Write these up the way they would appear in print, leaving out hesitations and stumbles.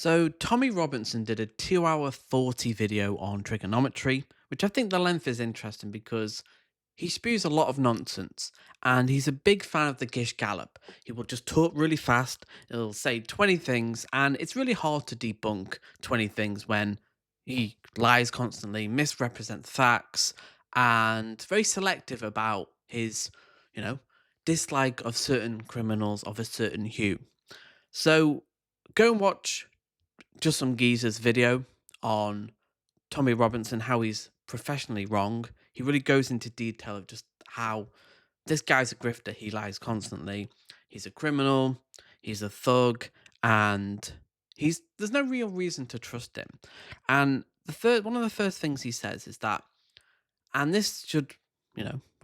So, Tommy Robinson did a 2-hour 40 video on trigonometry, which I think the length is interesting because he spews a lot of nonsense and he's a big fan of the Gish Gallop. He will just talk really fast, he'll say 20 things, and it's really hard to debunk 20 things when he lies constantly, misrepresents facts, and very selective about his, you know, dislike of certain criminals of a certain hue. So, go and watch just some geezer's video on Tommy Robinson, how he's professionally wrong. He really goes into detail of just how this guy's a grifter. He lies constantly. He's a criminal. He's a thug, and he's there's no real reason to trust him. And one of the first things he says is that, and this should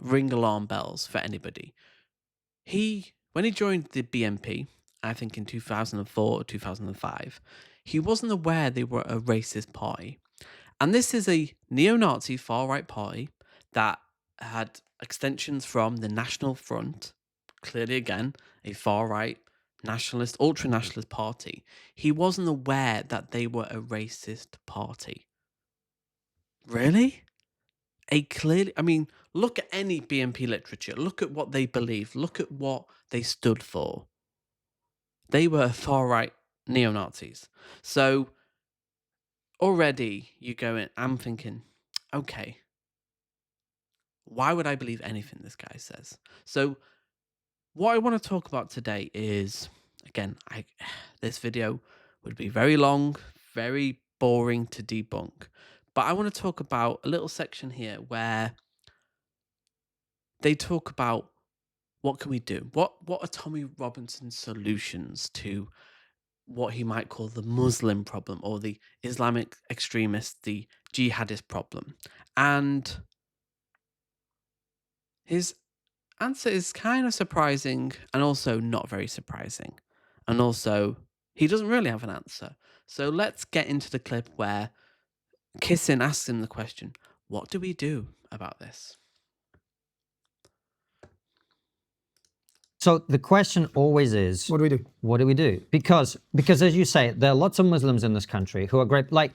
ring alarm bells for anybody. When he joined the BNP, I think in 2004 or 2005, he wasn't aware they were a racist party. And this is a neo-Nazi far-right party that had extensions from the National Front, clearly again, a far-right nationalist, ultra-nationalist party. He wasn't aware that they were a racist party. Really? Look at any BNP literature. Look at what they believed. Look at what they stood for. They were far-right neo-Nazis. So already you go in, I'm thinking, okay, why would I believe anything this guy says? So what I want to talk about today is, again, this video would be very long, very boring to debunk. But I want to talk about a little section here where they talk about what can we do? What are Tommy Robinson's solutions to what he might call the Muslim problem or the Islamic extremist, the jihadist problem? And his answer is kind of surprising and also not very surprising. And also, he doesn't really have an answer. So let's get into the clip where Kissin asks him the question, what do we do about this? So the question always is, What do we do? what do we do? Because as you say, there are lots of Muslims in this country who are great. Like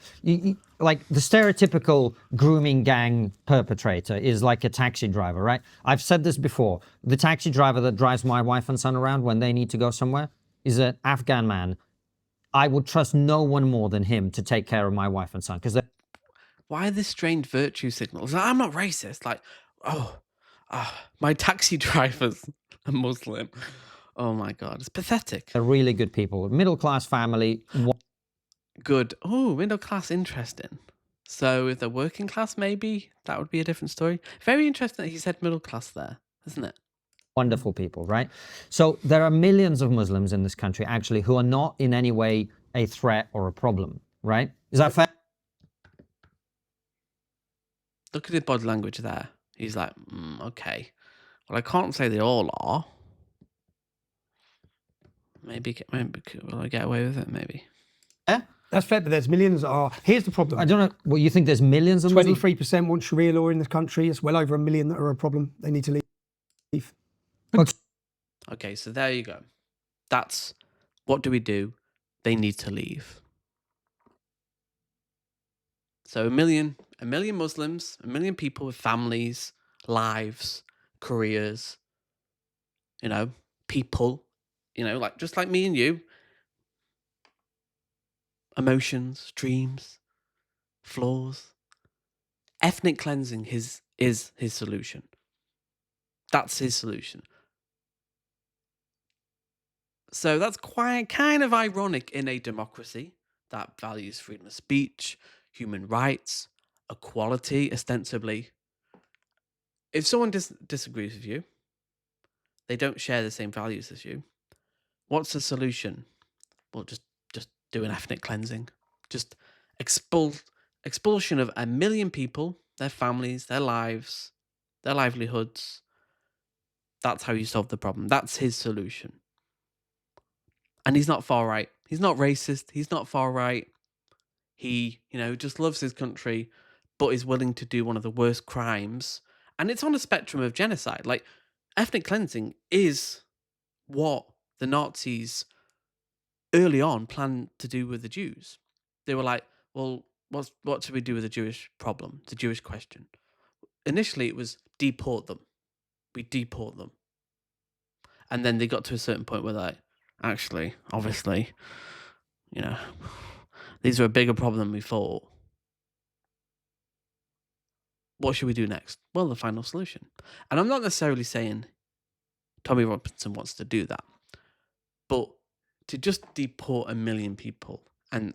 like the stereotypical grooming gang perpetrator is like a taxi driver, right? I've said this before. The taxi driver that drives my wife and son around when they need to go somewhere is an Afghan man. I would trust no one more than him to take care of my wife and son because they're... Why this strange virtue signals? I'm not racist. Like, my taxi driver's a Muslim. Oh my God, it's pathetic. They're really good people, middle class family. Good. Oh, middle class, interesting. So if they're working class, maybe that would be a different story. Very interesting that he said middle class there, isn't it? Wonderful people, right? So there are millions of Muslims in this country actually who are not in any way a threat or a problem, right? Is that fair? Look at his body language there. He's like, okay. Well, I can't say they all are. Maybe will I get away with it? Maybe. Yeah. That's fair, but there's millions that are. Here's the problem. I don't know. Well, you think there's millions of Muslims? 23% want Sharia law in this country. It's well over 1 million that are a problem. They need to leave. Okay, so there you go. That's what do we do? They need to leave. So a million Muslims, 1 million people with families, lives, careers, people, like just like me and you, emotions, dreams, flaws. Ethnic cleansing is his solution. That's his solution. So that's kind of ironic in a democracy that values freedom of speech, human rights, equality, ostensibly. If someone disagrees with you, they don't share the same values as you, what's the solution? Well, just do an ethnic cleansing. Just expulsion of 1 million people, their families, their lives, their livelihoods. That's how you solve the problem. That's his solution. And he's not far right. He's not racist. He's not far right. He, just loves his country, but is willing to do one of the worst crimes. And it's on a spectrum of genocide. Like, ethnic cleansing is what the Nazis early on planned to do with the Jews. They were like, well, what should we do with the Jewish problem, the Jewish question? Initially, it was deport them. We deport them. And then they got to a certain point where they're like, actually, obviously, these are a bigger problem than we thought. What should we do next? Well, the final solution. And I'm not necessarily saying Tommy Robinson wants to do that, but to just deport 1 million people and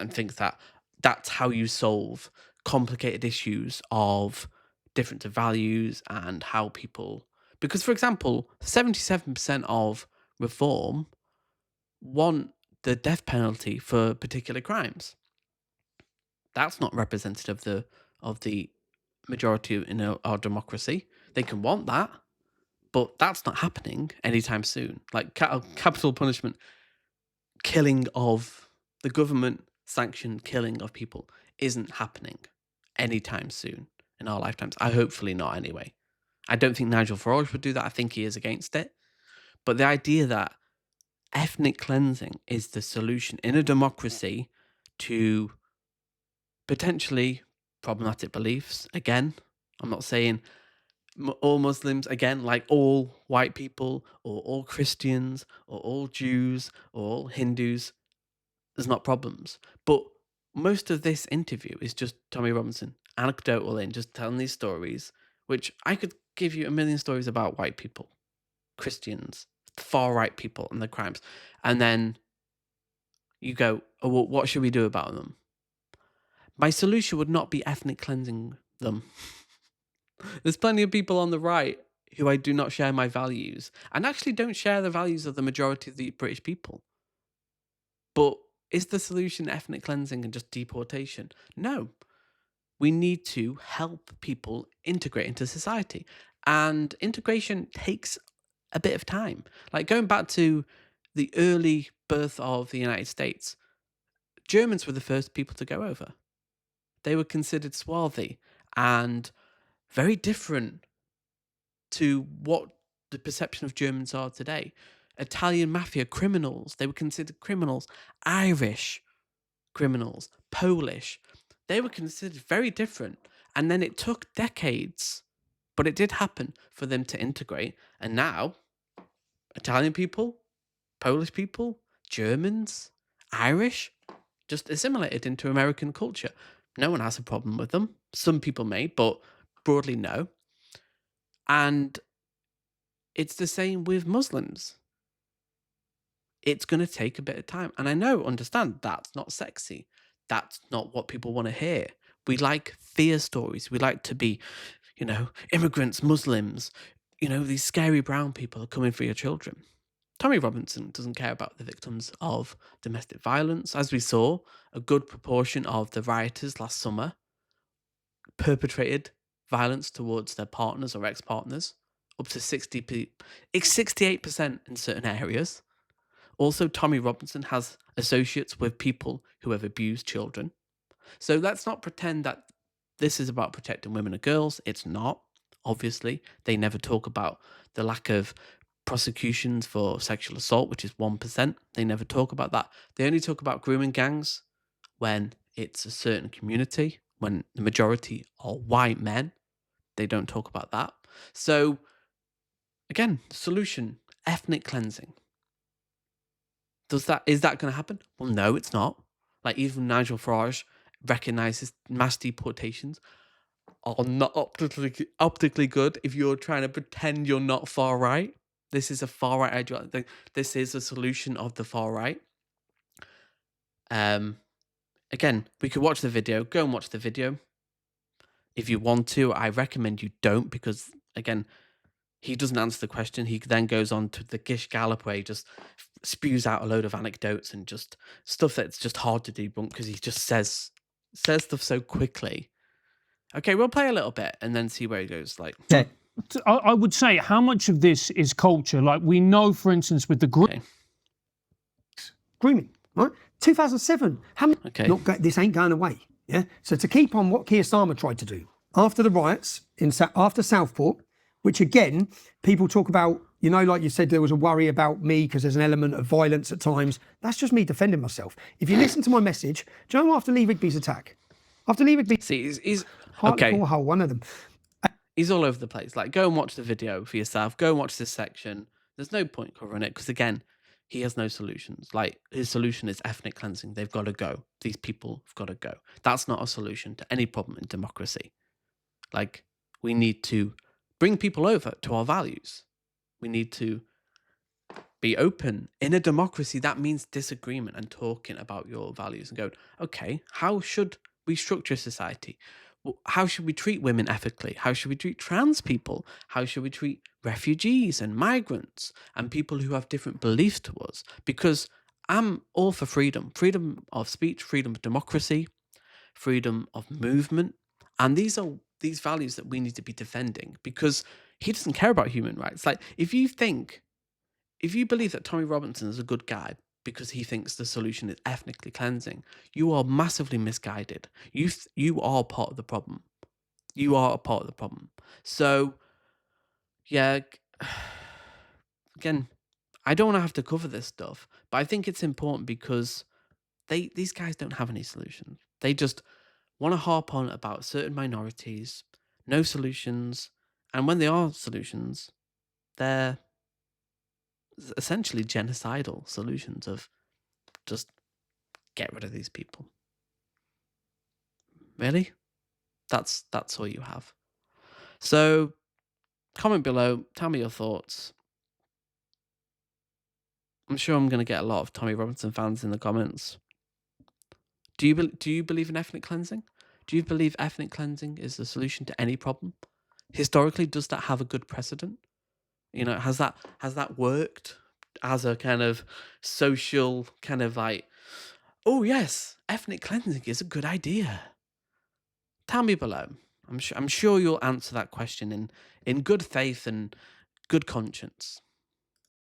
think that that's how you solve complicated issues of difference of values and how people, because for example, 77% of reform want the death penalty for particular crimes. That's not representative of the majority in our democracy. They can want that, but that's not happening anytime soon. Like capital punishment, killing of the government sanctioned killing of people isn't happening anytime soon in our lifetimes. Hopefully not anyway. I don't think Nigel Farage would do that. I think he is against it. But the idea that ethnic cleansing is the solution in a democracy to potentially problematic beliefs. Again, I'm not saying all Muslims, again, like all white people or all Christians or all Jews or all Hindus, there's not problems. But most of this interview is just Tommy Robinson, anecdotal in, just telling these stories, which I could give you 1 million stories about white people, Christians, far right people and the crimes. And then you go, oh, well, what should we do about them? My solution would not be ethnic cleansing them. There's plenty of people on the right who I do not share my values and actually don't share the values of the majority of the British people. But is the solution ethnic cleansing and just deportation? No. We need to help people integrate into society. And integration takes a bit of time. Like going back to the early birth of the United States, Germans were the first people to go over. They were considered swarthy and very different to what the perception of Germans are today. Italian mafia criminals, they were considered criminals. Irish criminals, Polish, they were considered very different. And then it took decades, but it did happen for them to integrate. And now, Italian people, Polish people, Germans, Irish, just assimilated into American culture. No one has a problem with them. Some people may, but broadly no. And it's the same with Muslims. It's going to take a bit of time. And I understand that's not sexy. That's not what people want to hear. We like fear stories. We like to be, immigrants, Muslims, these scary brown people are coming for your children. Tommy Robinson doesn't care about the victims of domestic violence. As we saw, a good proportion of the rioters last summer perpetrated violence towards their partners or ex-partners, up to 68% in certain areas. Also, Tommy Robinson has associates with people who have abused children. So let's not pretend that this is about protecting women and girls. It's not, obviously. They never talk about the lack of prosecutions for sexual assault, which is 1%. They never talk about that. They only talk about grooming gangs when it's a certain community, when the majority are white men. They don't talk about that. So, again, solution, ethnic cleansing. Is that going to happen? Well, no, it's not. Like even Nigel Farage recognizes mass deportations are not optically good if you're trying to pretend you're not far right. This is a far right ideology. This is a solution of the far right. Again, we could watch the video. Go and watch the video. If you want to, I recommend you don't, because again, he doesn't answer the question. He then goes on to the Gish Gallop where he just spews out a load of anecdotes and just stuff that's just hard to debunk because he just says stuff so quickly. Okay, we'll play a little bit and then see where he goes. Like, Okay. I would say how much of this is culture? Like we know, for instance, with the okay. Grooming, right? 2007. How many? Okay. This ain't going away. Yeah. So to keep on what Keir Starmer tried to do after the riots after Southport, which again, people talk about, you know, like you said, there was a worry about me because there's an element of violence at times. That's just me defending myself. If you listen to my message, do you know after Lee Rigby's attack? After Lee Rigby, See, he's Hartley okay. or Hull, one of them. He's all over the place. Like, go and watch the video for yourself. Go and watch this section. There's no point covering it because, again, he has no solutions. Like, his solution is ethnic cleansing. They've got to go. These people have got to go. That's not a solution to any problem in democracy. Like, we need to bring people over to our values. We need to be open. In a democracy, that means disagreement and talking about your values and going, okay, how should we structure society? How should we treat women ethically? How should we treat trans people? How should we treat refugees and migrants and people who have different beliefs to us? Because I'm all for freedom of speech, freedom of democracy, freedom of movement. And these are these values that we need to be defending because he doesn't care about human rights. Like, if you believe that Tommy Robinson is a good guy because he thinks the solution is ethnically cleansing, you are massively misguided. You are part of the problem. You are a part of the problem. So, yeah, again, I don't want to have to cover this stuff, but I think it's important because these guys don't have any solutions. They just want to harp on about certain minorities, no solutions, and when there are solutions, they're essentially genocidal solutions of just get rid of these people. Really? That's all you have. So comment below, tell me your thoughts. I'm sure I'm going to get a lot of Tommy Robinson fans in the comments. Do you believe in ethnic cleansing? Do you believe ethnic cleansing is the solution to any problem? Historically, does that have a good precedent? You know, has that worked as a kind of social kind of like, oh yes, ethnic cleansing is a good idea? Tell me below. I'm sure you'll answer that question in good faith and good conscience.